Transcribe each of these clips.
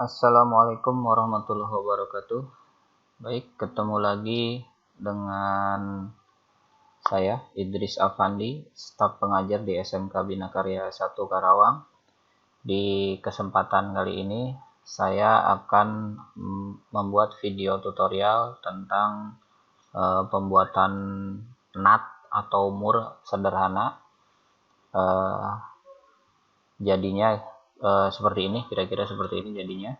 Assalamualaikum warahmatullahi wabarakatuh. Baik, ketemu lagi dengan saya Idris Afandi, staf pengajar di SMK Bina Karya 1 Karawang. Di kesempatan kali ini saya akan membuat video tutorial tentang pembuatan nut atau mur sederhana. Jadinya seperti ini, kira-kira seperti ini jadinya.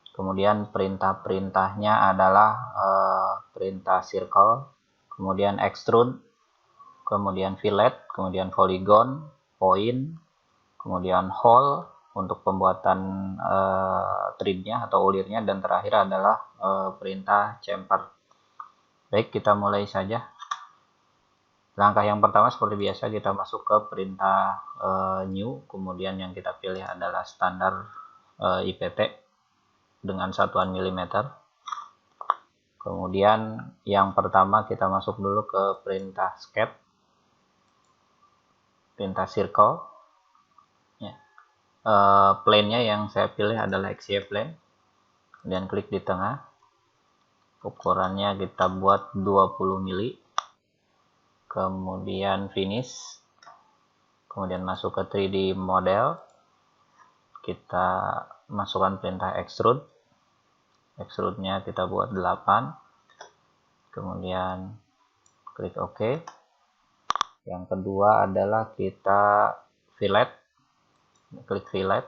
Kemudian perintah-perintahnya adalah perintah circle, kemudian extrude, kemudian fillet, kemudian polygon, point, kemudian hole untuk pembuatan threadnya atau ulirnya, dan terakhir adalah perintah chamfer. Baik, kita mulai saja. Langkah yang pertama seperti biasa kita masuk ke perintah new, kemudian yang kita pilih adalah standar IPT dengan satuan milimeter. Kemudian yang pertama kita masuk dulu ke perintah sketch, perintah circle ya. Plane-nya yang saya pilih adalah XY plane, kemudian klik di tengah, ukurannya kita buat 20 mili, kemudian finish, kemudian masuk ke 3D model, kita masukkan perintah extrude, extrude-nya kita buat 8, kemudian klik OK. Yang kedua adalah kita fillet, klik fillet,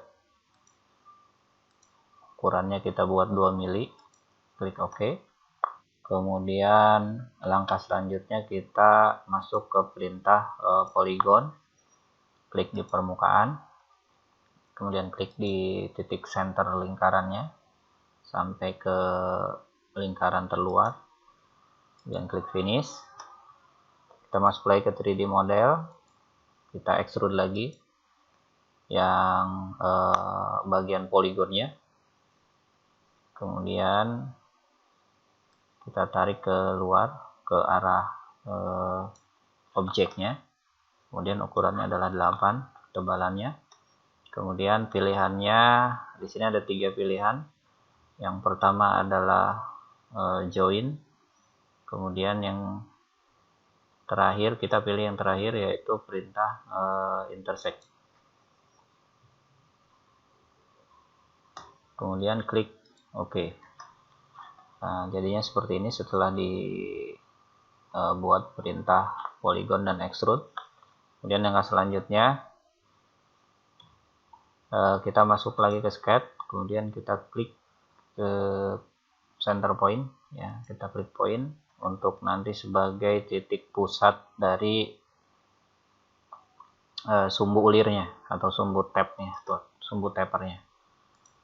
ukurannya kita buat 2 mili, klik OK. Kemudian langkah selanjutnya kita masuk ke perintah polygon, klik di permukaan, kemudian klik di titik center lingkarannya sampai ke lingkaran terluar, kemudian klik finish. Kita masuk lagi ke 3D model, kita extrude lagi yang bagian poligonnya, kemudian kita tarik ke luar ke arah objeknya, kemudian ukurannya adalah 8 tebalannya. Kemudian pilihannya di sini ada 3 pilihan. Yang pertama adalah join, kemudian yang terakhir kita pilih yang terakhir, yaitu perintah intersect. Kemudian klik OK. Nah, jadinya seperti ini setelah dibuat perintah polygon dan extrude. Kemudian yang selanjutnya kita masuk lagi ke sketch, kemudian kita klik ke center point ya, kita klik point untuk nanti sebagai titik pusat dari sumbu ulirnya atau sumbu tabnya, sumbu tapernya.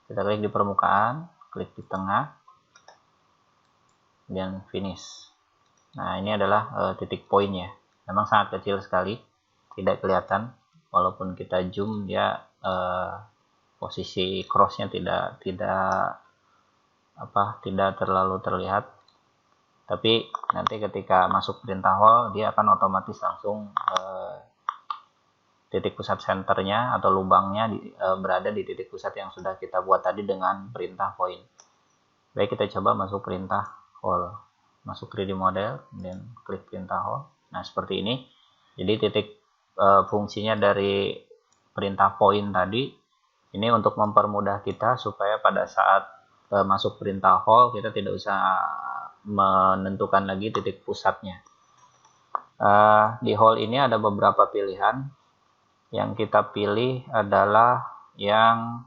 Kita klik di permukaan, klik di tengah, dan finish. Nah, ini adalah titik pointnya. Memang sangat kecil sekali, tidak kelihatan, walaupun kita zoom dia posisi crossnya tidak terlalu terlihat. Tapi nanti ketika masuk perintah hole, dia akan otomatis langsung titik pusat senternya atau lubangnya berada di titik pusat yang sudah kita buat tadi dengan perintah point. Baik, kita coba masuk perintah hole, masuk 3D model, dan klik perintah hole. Nah, seperti ini. Jadi titik fungsinya dari perintah point tadi ini untuk mempermudah kita supaya pada saat masuk perintah hole kita tidak usah menentukan lagi titik pusatnya. Di hole ini ada beberapa pilihan. Yang kita pilih adalah yang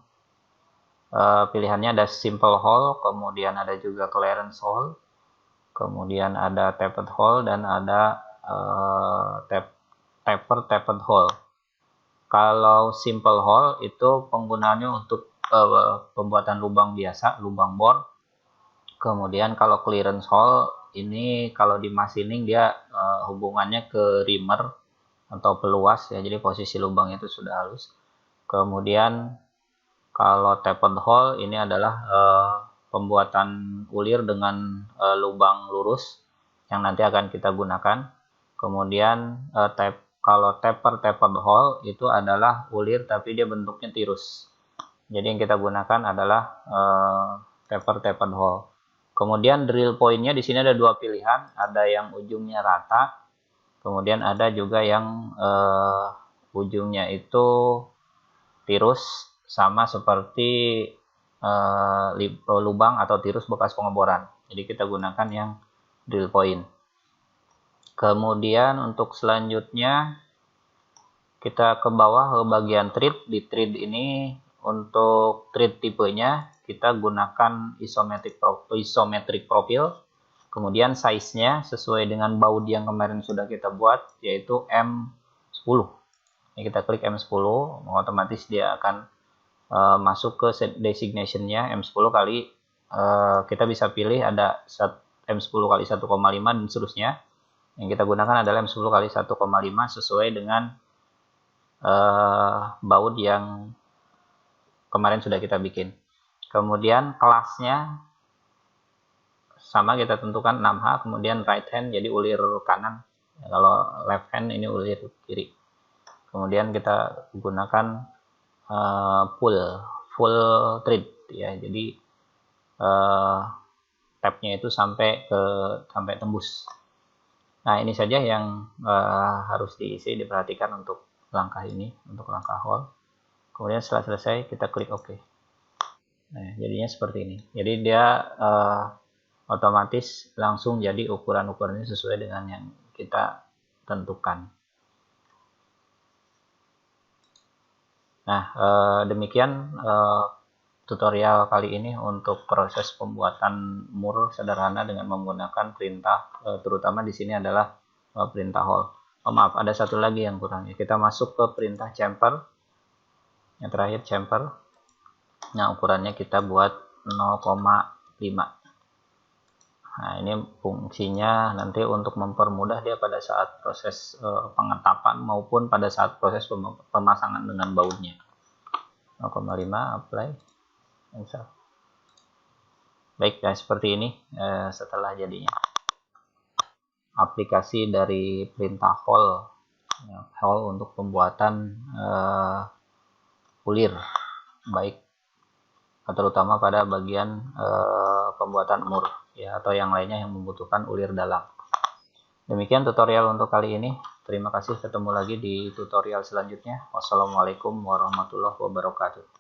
pilihannya ada simple hole, kemudian ada juga clearance hole, kemudian ada tapered hole, dan ada tapered hole. Kalau simple hole itu penggunaannya untuk pembuatan lubang biasa, lubang bor. Kemudian kalau clearance hole ini kalau di machining dia hubungannya ke reamer atau peluas ya, jadi posisi lubang itu sudah halus. Kemudian kalau tapered hole ini adalah pembuatan ulir dengan lubang lurus yang nanti akan kita gunakan. Kemudian kalau tapered hole itu adalah ulir tapi dia bentuknya tirus. Jadi yang kita gunakan adalah tapered hole. Kemudian drill point-nya di sini ada dua pilihan, ada yang ujungnya rata, kemudian ada juga yang ujungnya itu tirus, sama seperti lubang atau tirus bekas pengeboran. Jadi kita gunakan yang drill point. Kemudian untuk selanjutnya kita ke bawah ke bagian tread. Di tread ini untuk tread tipenya kita gunakan isometric profile. Kemudian size-nya sesuai dengan baud yang kemarin sudah kita buat, yaitu M10. Ini kita klik M10, otomatis dia akan masuk ke designation-nya M10 kali. Kita bisa pilih ada M10 kali 1,5 dan seterusnya. Yang kita gunakan adalah M10 kali 1,5 sesuai dengan baud yang kemarin sudah kita bikin. Kemudian kelasnya sama kita tentukan 6H, kemudian right hand jadi ulir kanan, kalau left hand ini ulir kiri. Kemudian kita gunakan full thread ya, jadi tabnya itu sampai tembus. Nah, ini saja yang harus diperhatikan untuk langkah ini, untuk langkah hole. Kemudian setelah selesai kita klik OK. Nah, jadinya seperti ini. Jadi dia otomatis langsung jadi ukuran-ukurannya sesuai dengan yang kita tentukan. Nah, demikian tutorial kali ini untuk proses pembuatan mur sederhana dengan menggunakan perintah, terutama di sini adalah perintah hole. Maaf, ada satu lagi yang kurang. Kita masuk ke perintah chamfer. Yang terakhir chamfer. Nah, ukurannya kita buat 0,5. Nah, ini fungsinya nanti untuk mempermudah dia pada saat proses pengetapan maupun pada saat proses pemasangan dengan bautnya. 0,5 apply. Cancel. Baik, ya seperti ini setelah jadinya. Aplikasi dari perintah hole, ya, hole untuk pembuatan ulir, baik terutama pada bagian pembuatan mur ya, atau yang lainnya yang membutuhkan ulir dalam. Demikian tutorial untuk kali ini. Terima kasih, ketemu lagi di tutorial selanjutnya. Wassalamualaikum warahmatullahi wabarakatuh.